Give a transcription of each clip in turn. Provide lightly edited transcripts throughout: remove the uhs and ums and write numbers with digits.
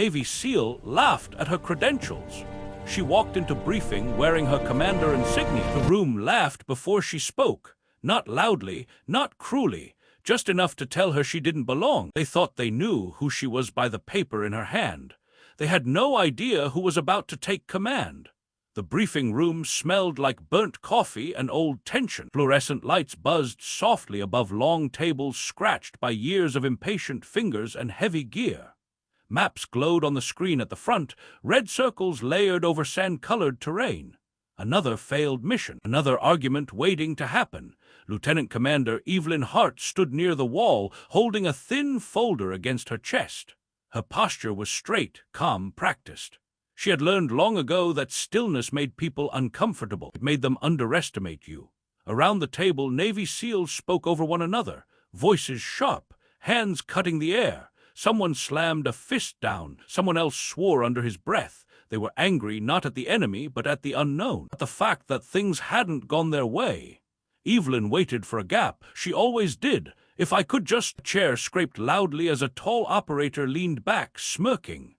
Navy SEAL laughed at her credentials. She walked into briefing wearing her commander insignia. The room laughed before she spoke, not loudly, not cruelly, just enough to tell her she didn't belong. They thought they knew who she was by the paper in her hand. They had no idea who was about to take command. The briefing room smelled like burnt coffee and old tension. Fluorescent lights buzzed softly above long tables scratched by years of impatient fingers and heavy gear. Maps glowed on the screen at the front, red circles layered over sand-colored terrain. Another failed mission, another argument waiting to happen. Lieutenant Commander Evelyn Hart stood near the wall, holding a thin folder against her chest. Her posture was straight, calm, practiced. She had learned long ago that stillness made people uncomfortable. It made them underestimate you. Around the table, Navy SEALs spoke over one another, voices sharp, hands cutting the air. Someone slammed a fist down. Someone else swore under his breath. They were angry not at the enemy, but at the unknown, at the fact that things hadn't gone their way. Evelyn waited for a gap. She always did. If I could just... A chair scraped loudly as a tall operator leaned back, smirking.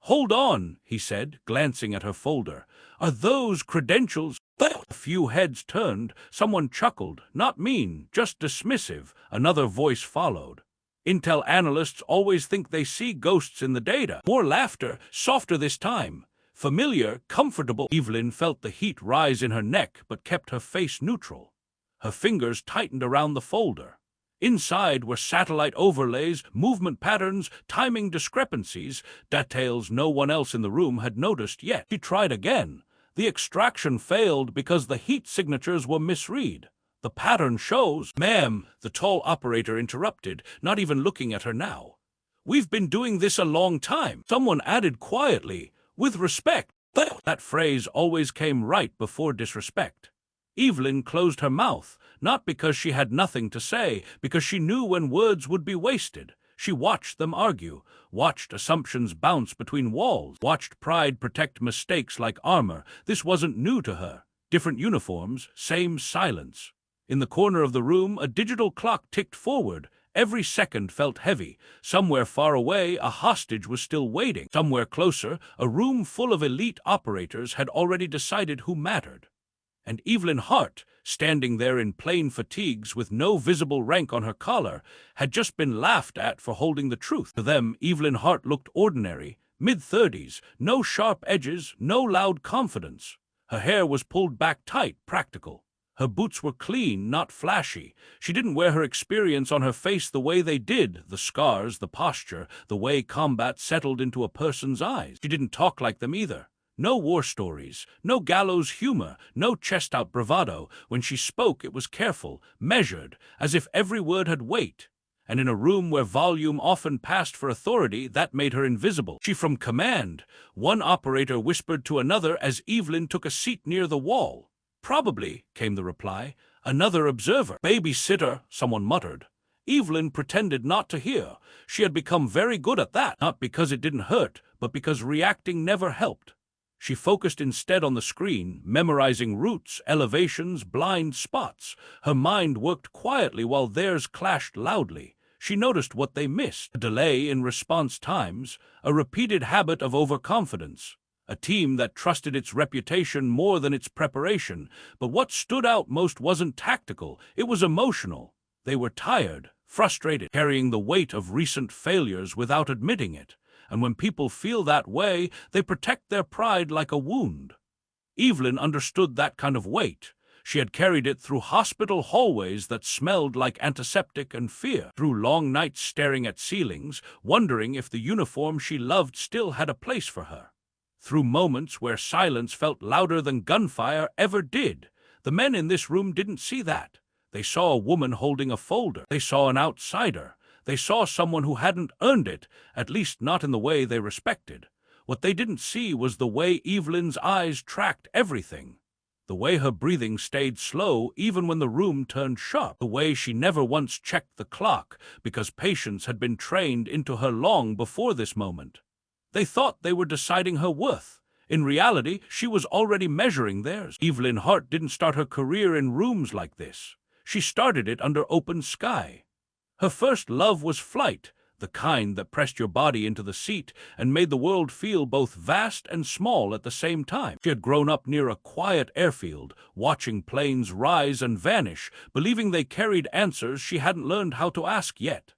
"Hold on," he said, glancing at her folder. "Are those credentials?" A few heads turned. Someone chuckled. Not mean, just dismissive. Another voice followed. "Intel analysts always think they see ghosts in the data." More laughter, softer this time. Familiar, comfortable. Evelyn felt the heat rise in her neck, but kept her face neutral. Her fingers tightened around the folder. Inside were satellite overlays, movement patterns, timing discrepancies, details no one else in the room had noticed yet. She tried again. The extraction failed because the heat signatures were misread. "The pattern shows—" "Ma'am," the tall operator interrupted, not even looking at her now. "We've been doing this a long time." Someone added quietly, "with respect." That phrase always came right before disrespect. Evelyn closed her mouth, not because she had nothing to say, because she knew when words would be wasted. She watched them argue, watched assumptions bounce between walls, watched pride protect mistakes like armor. This wasn't new to her. Different uniforms, same silence. In the corner of the room, a digital clock ticked forward. Every second felt heavy. Somewhere far away, a hostage was still waiting. Somewhere closer, a room full of elite operators had already decided who mattered. And Evelyn Hart, standing there in plain fatigues with no visible rank on her collar, had just been laughed at for holding the truth. To them, Evelyn Hart looked ordinary, mid-30s, no sharp edges, no loud confidence. Her hair was pulled back tight, practical. Her boots were clean, not flashy. She didn't wear her experience on her face the way they did, the scars, the posture, the way combat settled into a person's eyes. She didn't talk like them either. No war stories, no gallows humor, no chest-out bravado. When she spoke, it was careful, measured, as if every word had weight. And in a room where volume often passed for authority, that made her invisible. "She from command," one operator whispered to another as Evelyn took a seat near the wall. "Probably," came the reply. "Another observer." "Babysitter," someone muttered. Evelyn pretended not to hear. She had become very good at that, not because it didn't hurt, but because reacting never helped. She focused instead on the screen, memorizing routes, elevations, blind spots. Her mind worked quietly while theirs clashed loudly. She noticed what they missed: a delay in response times, a repeated habit of overconfidence, a team that trusted its reputation more than its preparation. But what stood out most wasn't tactical, it was emotional. They were tired, frustrated, carrying the weight of recent failures without admitting it. And when people feel that way, they protect their pride like a wound. Evelyn understood that kind of weight. She had carried it through hospital hallways that smelled like antiseptic and fear, through long nights staring at ceilings, wondering if the uniform she loved still had a place for her, through moments where silence felt louder than gunfire ever did. The men in this room didn't see that. They saw a woman holding a folder. They saw an outsider. They saw someone who hadn't earned it, at least not in the way they respected. What they didn't see was the way Evelyn's eyes tracked everything. The way her breathing stayed slow even when the room turned sharp. The way she never once checked the clock, because patience had been trained into her long before this moment. They thought they were deciding her worth. In reality, she was already measuring theirs. Evelyn Hart didn't start her career in rooms like this. She started it under open sky. Her first love was flight, the the kind that pressed your body into the seat and made the world feel both vast and small at the same time. She had grown up near a quiet airfield, watching planes rise and vanish, believing they carried answers she hadn't learned how to ask yet.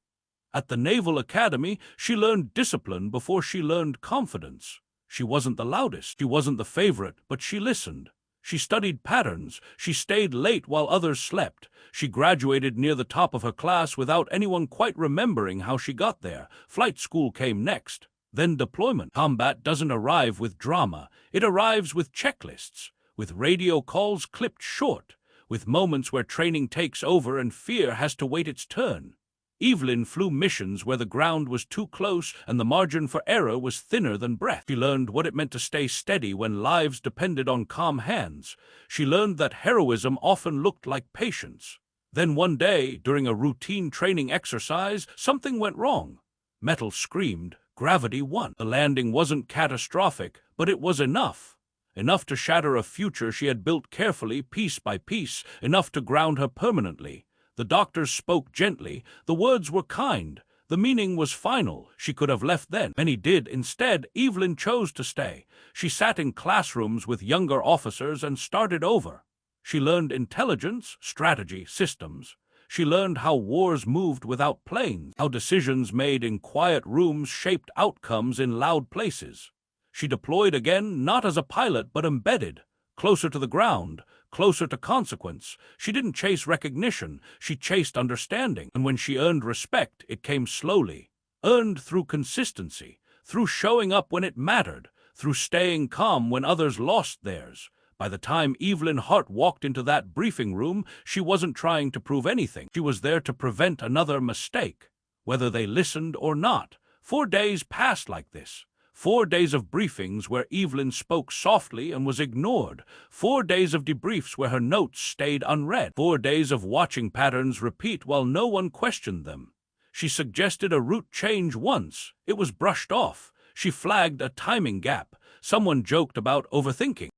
At the Naval Academy, she learned discipline before she learned confidence. She wasn't the loudest, she wasn't the favorite, but she listened. She studied patterns, she stayed late while others slept. She graduated near the top of her class without anyone quite remembering how she got there. Flight school came next, then deployment. Combat doesn't arrive with drama, it arrives with checklists, with radio calls clipped short, with moments where training takes over and fear has to wait its turn. Evelyn flew missions where the ground was too close and the margin for error was thinner than breath. She learned what it meant to stay steady when lives depended on calm hands. She learned that heroism often looked like patience. Then one day, during a routine training exercise, something went wrong. Metal screamed, gravity won. The landing wasn't catastrophic, but it was enough. Enough to shatter a future she had built carefully, piece by piece, enough to ground her permanently. The doctors spoke gently, the words were kind, the meaning was final. She could have left then. Many did. Instead, Evelyn chose to stay. She sat in classrooms with younger officers and started over. She learned intelligence, strategy, systems. She learned how wars moved without planes, how decisions made in quiet rooms shaped outcomes in loud places. She deployed again, not as a pilot, but embedded, closer to the ground, closer to consequence. She didn't chase recognition, she chased understanding. And when she earned respect, it came slowly. Earned through consistency, through showing up when it mattered, through staying calm when others lost theirs. By the time Evelyn Hart walked into that briefing room, she wasn't trying to prove anything. She was there to prevent another mistake, whether they listened or not. 4 days passed like this. 4 days of briefings where Evelyn spoke softly and was ignored. 4 days of debriefs where her notes stayed unread. 4 days of watching patterns repeat while no one questioned them. She suggested a route change once. It was brushed off. She flagged a timing gap. Someone joked about overthinking.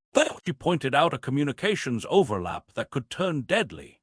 She pointed out a communications overlap that could turn deadly.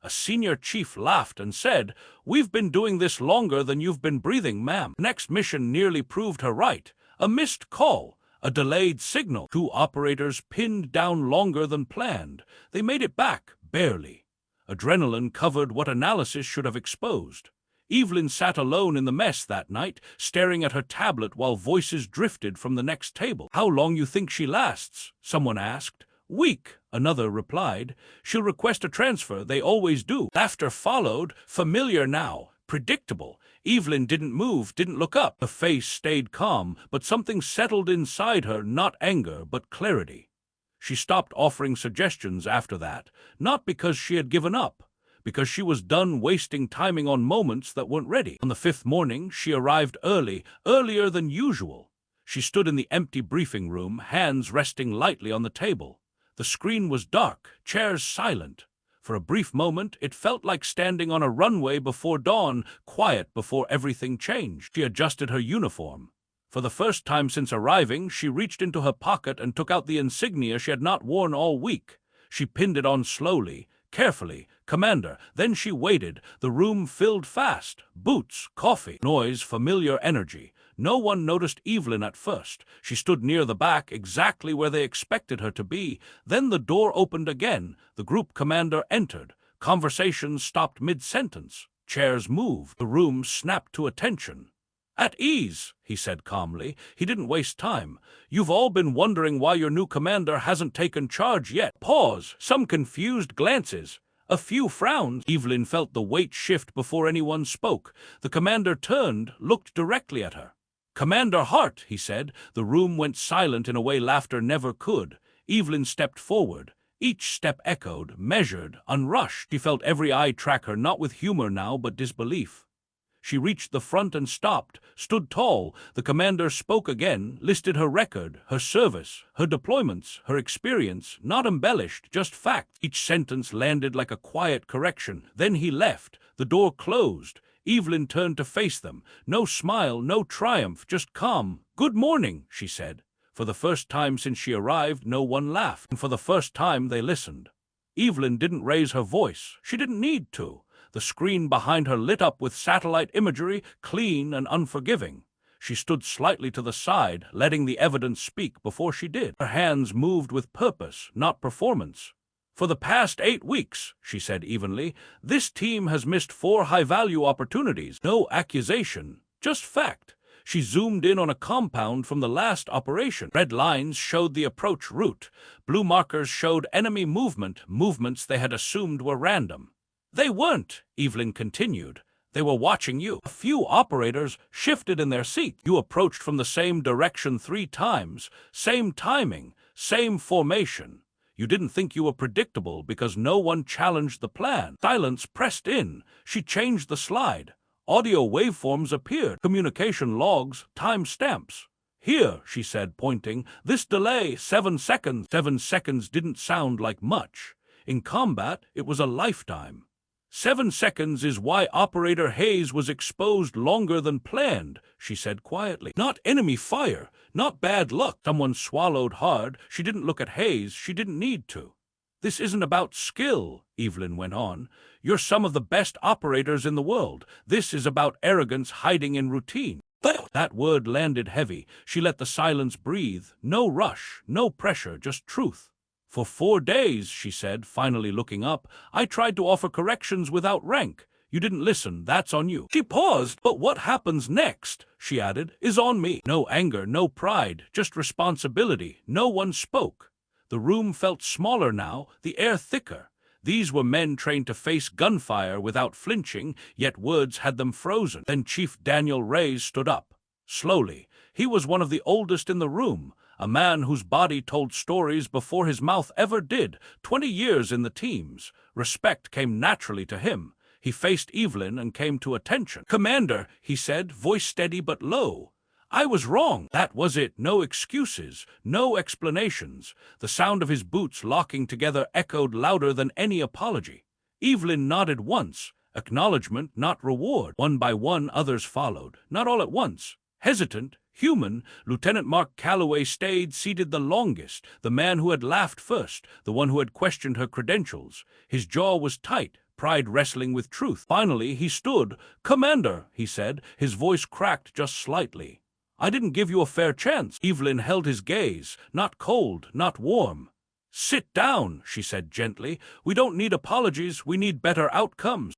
A senior chief laughed and said, "We've been doing this longer than you've been breathing, ma'am." The next mission nearly proved her right. A missed call, a delayed signal. 2 operators pinned down longer than planned. They made it back, barely. Adrenaline covered what analysis should have exposed. Evelyn sat alone in the mess that night, staring at her tablet while voices drifted from the next table. "How long you think she lasts?" someone asked. "Week," another replied. "She'll request a transfer, they always do." Laughter followed, familiar now, predictable. Evelyn didn't move, didn't look up. Her face stayed calm, but something settled inside her, not anger, but clarity. She stopped offering suggestions after that, not because she had given up, because she was done wasting timing on moments that weren't ready. On the 5th morning, she arrived early, earlier than usual. She stood in the empty briefing room, hands resting lightly on the table. The screen was dark, chairs silent. For a brief moment, it felt like standing on a runway before dawn, quiet before everything changed. She adjusted her uniform. For the first time since arriving, she reached into her pocket and took out the insignia she had not worn all week. She pinned it on slowly, carefully. "Commander." Then she waited. The room filled fast. Boots, coffee, noise, familiar energy. No one noticed Evelyn at first. She stood near the back, exactly where they expected her to be. Then the door opened again. The group commander entered. Conversations stopped mid-sentence. Chairs moved. The room snapped to attention. "At ease," he said calmly. He didn't waste time. "You've all been wondering why your new commander hasn't taken charge yet." Pause. Some confused glances. A few frowns. Evelyn felt the weight shift before anyone spoke. The commander turned, looked directly at her. "Commander Hart," he said. The room went silent in a way laughter never could. Evelyn stepped forward. Each step echoed, measured, unrushed. She felt every eye track her, not with humor now, but disbelief. She reached the front and stopped, stood tall. The commander spoke again, listed her record, her service, her deployments, her experience, not embellished, just facts. Each sentence landed like a quiet correction. Then he left. The door closed. Evelyn turned to face them. No smile, no triumph, just calm. "Good morning," she said. For the first time since she arrived, no one laughed, and for the first time they listened. Evelyn didn't raise her voice. She didn't need to. The screen behind her lit up with satellite imagery, clean and unforgiving. She stood slightly to the side, letting the evidence speak before she did. Her hands moved with purpose, not performance. "For the past 8 weeks," she said evenly, "this team has missed 4 high-value opportunities. No accusation, just fact." She zoomed in on a compound from the last operation. Red lines showed the approach route. Blue markers showed enemy movements they had assumed were random. "They weren't," Evelyn continued. "They were watching you. A few operators shifted in their seat. You approached from the same direction 3 times, same timing, same formation. You didn't think you were predictable because no one challenged the plan." Silence pressed in. She changed the slide. Audio waveforms appeared, communication logs, timestamps. "Here," she said, pointing, "this delay, 7 seconds. 7 seconds didn't sound like much. In combat, it was a lifetime. 7 seconds is why Operator Hayes was exposed longer than planned," she said quietly. "Not enemy fire, not bad luck." Someone swallowed hard. She didn't look at Hayes. She didn't need to. "This isn't about skill," Evelyn went on. "You're some of the best operators in the world. This is about arrogance hiding in routine." That word landed heavy. She let the silence breathe. No rush, no pressure, just truth. "For 4 days," she said, finally looking up, "I tried to offer corrections without rank. You didn't listen. That's on you." She paused. "But what happens next," she added, "is on me." No anger, no pride, just responsibility. No one spoke. The room felt smaller now, the air thicker. These were men trained to face gunfire without flinching, yet words had them frozen. Then Chief Daniel Reyes stood up. Slowly. He was one of the oldest in the room, a man whose body told stories before his mouth ever did, 20 years in the teams. Respect came naturally to him. He faced Evelyn and came to attention. "Commander," he said, voice steady but low. "I was wrong." That was it. No excuses, no explanations. The sound of his boots locking together echoed louder than any apology. Evelyn nodded once. Acknowledgement, not reward. One by one, others followed. Not all at once. Hesitant, human, Lieutenant Mark Calloway stayed seated the longest, the man who had laughed first, the one who had questioned her credentials. His jaw was tight, pride wrestling with truth. Finally, he stood. "Commander," he said, his voice cracked just slightly. "I didn't give you a fair chance." Evelyn held his gaze, not cold, not warm. "Sit down," she said gently. "We don't need apologies, we need better outcomes."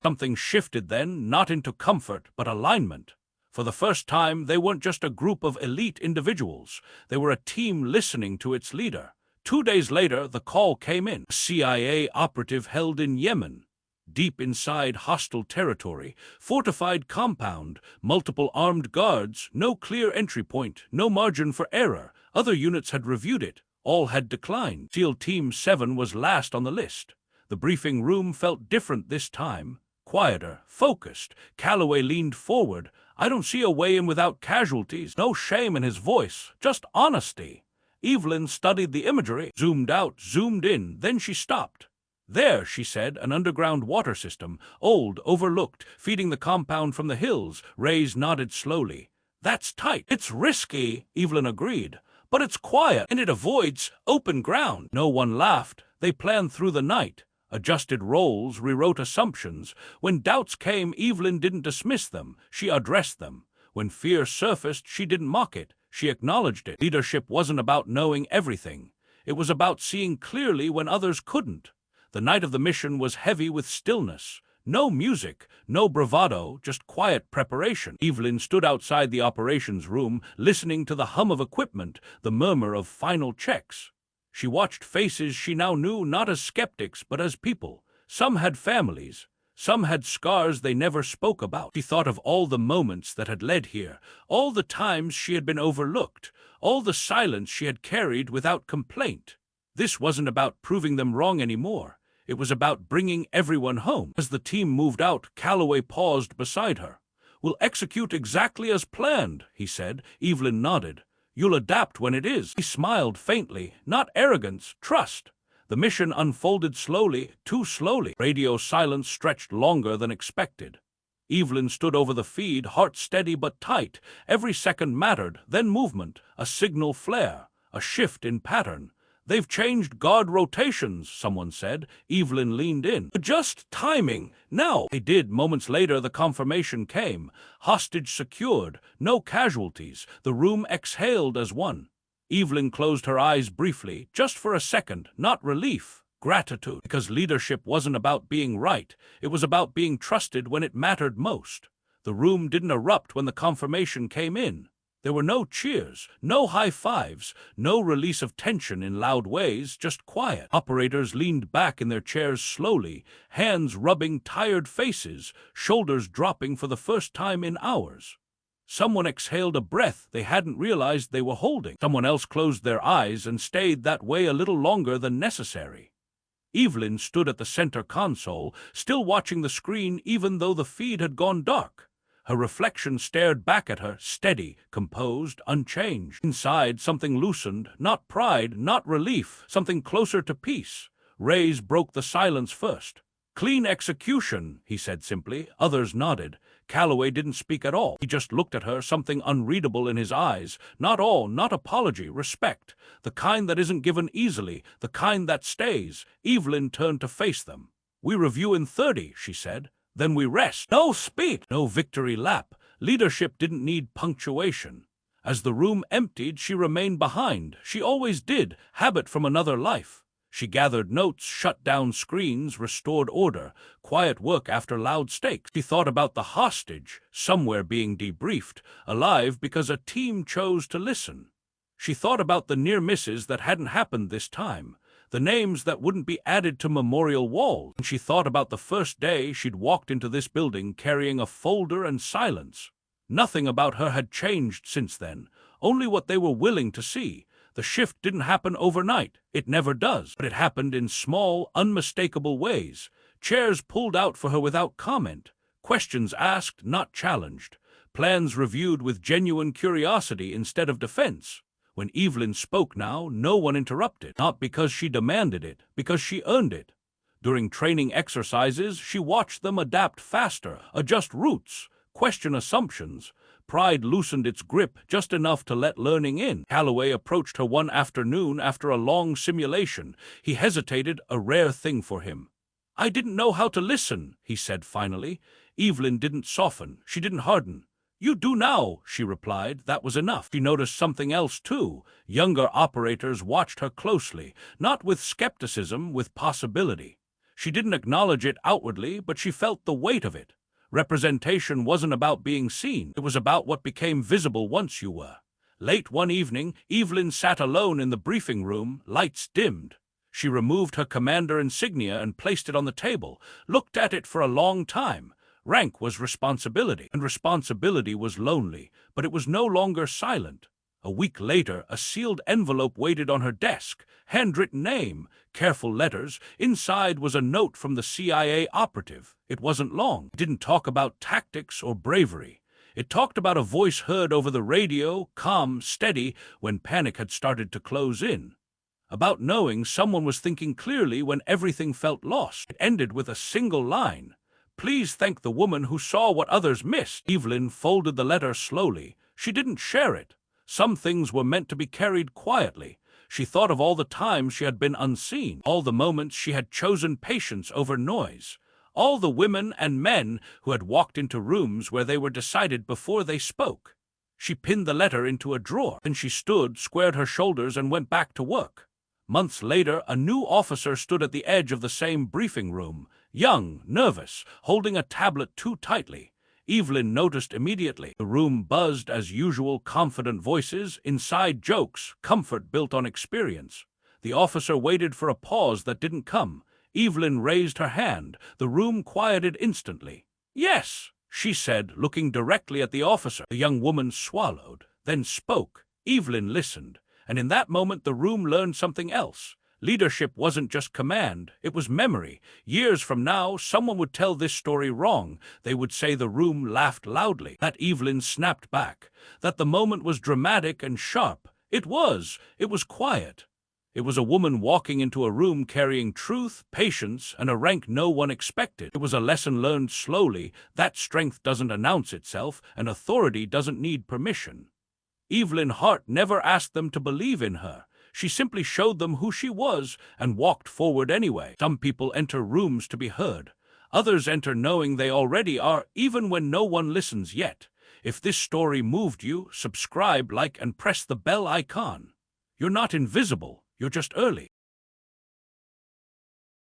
Something shifted then, not into comfort, but alignment. For the first time, they weren't just a group of elite individuals. They were a team listening to its leader. 2 days later, the call came in. A CIA operative held in Yemen. Deep inside hostile territory, fortified compound, multiple armed guards, no clear entry point, no margin for error. Other units had reviewed it. All had declined. SEAL Team 7 was last on the list. The briefing room felt different this time. Quieter, focused. Calloway leaned forward. "I don't see a way in without casualties." No shame in his voice, just honesty. Evelyn studied the imagery, zoomed out, zoomed in, then she stopped. "There," she said, "an underground water system, old, overlooked, feeding the compound from the hills." Reyes nodded slowly. "That's tight." "It's risky," Evelyn agreed, "but it's quiet, and it avoids open ground." No one laughed. They planned through the night, adjusted roles, rewrote assumptions. When doubts came, Evelyn didn't dismiss them. She addressed them. When fear surfaced, she didn't mock it. She acknowledged it. Leadership wasn't about knowing everything. It was about seeing clearly when others couldn't. The night of the mission was heavy with stillness. No music, no bravado, just quiet preparation. Evelyn stood outside the operations room, listening to the hum of equipment, the murmur of final checks. She watched faces she now knew not as skeptics but as people. Some had families. Some had scars they never spoke about. She thought of all the moments that had led here, all the times she had been overlooked, all the silence she had carried without complaint. This wasn't about proving them wrong anymore. It was about bringing everyone home. As the team moved out, Calloway paused beside her. "We'll execute exactly as planned," he said. Evelyn nodded. "You'll adapt when it is." He smiled faintly. Not arrogance, trust. The mission unfolded slowly, too slowly. Radio silence stretched longer than expected. Evelyn stood over the feed, heart steady but tight. Every second mattered, then movement, a signal flare, a shift in pattern. "They've changed guard rotations," someone said. Evelyn leaned in. "Just timing. Now." They did. Moments later, the confirmation came. Hostage secured. No casualties. The room exhaled as one. Evelyn closed her eyes briefly, just for a second. Not relief, gratitude. Because leadership wasn't about being right. It was about being trusted when it mattered most. The room didn't erupt when the confirmation came in. There were no cheers, no high fives, no release of tension in loud ways, just quiet. Operators leaned back in their chairs slowly, hands rubbing tired faces, shoulders dropping for the first time in hours. Someone exhaled a breath they hadn't realized they were holding. Someone else closed their eyes and stayed that way a little longer than necessary. Evelyn stood at the center console, still watching the screen even though the feed had gone dark. Her reflection stared back at her, steady, composed, unchanged. Inside, something loosened, not pride, not relief, something closer to peace. Reyes broke the silence first. "Clean execution," he said simply. Others nodded. Calloway didn't speak at all. He just looked at her, something unreadable in his eyes. Not awe, not apology, respect. The kind that isn't given easily, the kind that stays. Evelyn turned to face them. "We review in 30, she said. "Then we rest." No speech, no victory lap. Leadership didn't need punctuation. As the room emptied, she remained behind. She always did, habit from another life. She gathered notes, shut down screens, restored order, quiet work after loud stakes. She thought about the hostage, somewhere being debriefed, alive because a team chose to listen. She thought about the near misses that hadn't happened this time, the names that wouldn't be added to memorial walls. And she thought about the first day she'd walked into this building carrying a folder and silence. Nothing about her had changed since then, only what they were willing to see. The shift didn't happen overnight. It never does. But it happened in small, unmistakable ways. Chairs pulled out for her without comment. Questions asked, not challenged. Plans reviewed with genuine curiosity instead of defense. When Evelyn spoke now, no one interrupted. Not because she demanded it, because she earned it. During training exercises, she watched them adapt faster, adjust routes, question assumptions. Pride loosened its grip just enough to let learning in. Calloway approached her one afternoon after a long simulation. He hesitated, a rare thing for him. "I didn't know how to listen," he said finally. Evelyn didn't soften. She didn't harden. "You do now," she replied. That was enough. She noticed something else, too. Younger operators watched her closely, not with skepticism, with possibility. She didn't acknowledge it outwardly, but she felt the weight of it. Representation wasn't about being seen. It was about what became visible once you were. Late one evening, Evelyn sat alone in the briefing room, lights dimmed. She removed her commander insignia and placed it on the table, looked at it for a long time. Rank was responsibility, and responsibility was lonely, but it was no longer silent. A week later, a sealed envelope waited on her desk, handwritten name, careful letters. Inside was a note from the CIA operative. It wasn't long. It didn't talk about tactics or bravery. It talked about a voice heard over the radio, calm, steady, when panic had started to close in. About knowing someone was thinking clearly when everything felt lost. It ended with a single line. "Please thank the woman who saw what others missed." Evelyn folded the letter slowly. She didn't share it. Some things were meant to be carried quietly. She thought of all the times she had been unseen, all the moments she had chosen patience over noise, all the women and men who had walked into rooms where they were decided before they spoke. She pinned the letter into a drawer. Then she stood, squared her shoulders, and went back to work. Months later, a new officer stood at the edge of the same briefing room, young, nervous, holding a tablet too tightly. Evelyn noticed immediately. The room buzzed as usual, confident voices, inside jokes, comfort built on experience. The officer waited for a pause that didn't come. Evelyn raised her hand. The room quieted instantly. "Yes," she said, looking directly at the officer. The young woman swallowed, then spoke. Evelyn listened, and in that moment the room learned something else. Leadership wasn't just command, it was memory. Years from now, someone would tell this story wrong. They would say the room laughed loudly, that Evelyn snapped back, that the moment was dramatic and sharp. It was quiet. It was a woman walking into a room carrying truth, patience, and a rank no one expected. It was a lesson learned slowly, that strength doesn't announce itself, and authority doesn't need permission. Evelyn Hart never asked them to believe in her. She simply showed them who she was and walked forward anyway. Some people enter rooms to be heard. Others enter knowing they already are, even when no one listens yet. If this story moved you, subscribe, like, and press the bell icon. You're not invisible, you're just early.